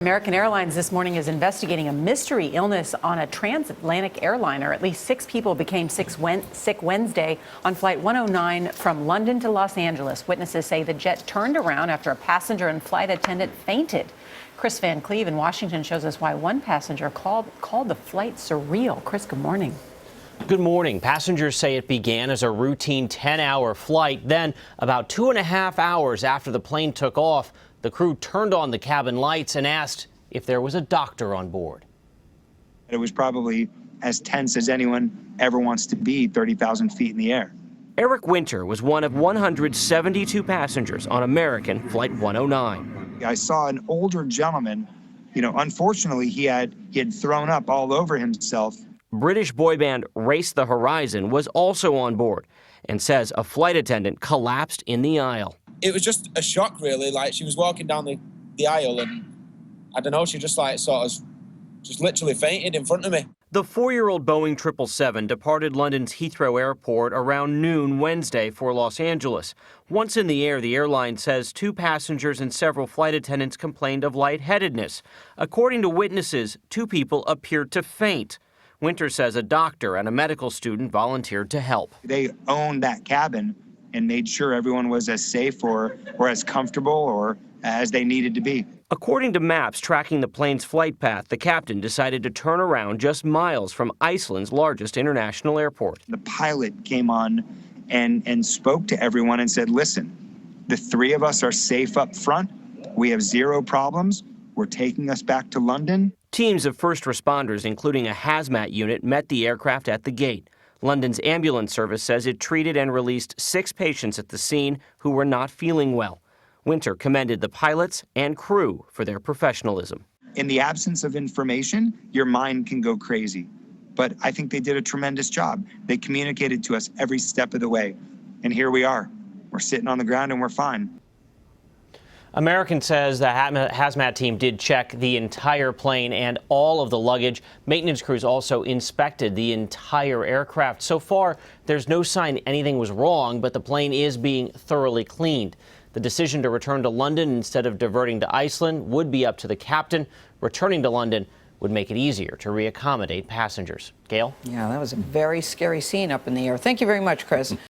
American Airlines this morning is investigating a mystery illness on a transatlantic airliner. At least 6 people became sick Wednesday on Flight 109 from London to Los Angeles. Witnesses say the jet turned around after a passenger and flight attendant fainted. Kris Van Cleave in Washington shows us why one passenger called the flight surreal. Kris, good morning. Good morning. Passengers say it began as a routine 10-hour flight. Then, about 2.5 hours after the plane took off, the crew turned on the cabin lights and asked if there was a doctor on board. It was probably as tense as anyone ever wants to be 30,000 feet in the air. Eric Winter was one of 172 passengers on American Flight 109. I saw an older gentleman, unfortunately he had thrown up all over himself. British boy band Race the Horizon was also on board and says a flight attendant collapsed in the aisle. It was just a shock, really. Like, she was walking down the aisle and, I don't know, she just literally fainted in front of me. The 4-year-old Boeing 777 departed London's Heathrow Airport around noon Wednesday for Los Angeles. Once in the air, the airline says 2 passengers and several flight attendants complained of lightheadedness. According to witnesses, 2 people appeared to faint. Winter says a doctor and a medical student volunteered to help. They owned that cabin and made sure everyone was as safe or as comfortable or as they needed to be. According to maps tracking the plane's flight path, the captain decided to turn around just miles from Iceland's largest international airport. The pilot came on and spoke to everyone and said, listen, the 3 of us are safe up front. We have 0 problems. We're taking us back to London. Teams of first responders, including a hazmat unit, met the aircraft at the gate. London's ambulance service says it treated and released 6 patients at the scene who were not feeling well. Winter commended the pilots and crew for their professionalism. In the absence of information, your mind can go crazy. But I think they did a tremendous job. They communicated to us every step of the way. And here we are. We're sitting on the ground and we're fine. American says the hazmat team did check the entire plane and all of the luggage. Maintenance crews also inspected the entire aircraft. So far, there's no sign anything was wrong, but the plane is being thoroughly cleaned. The decision to return to London instead of diverting to Iceland would be up to the captain. Returning to London would make it easier to reaccommodate passengers. Gail? Yeah, that was a very scary scene up in the air. Thank you very much, Kris.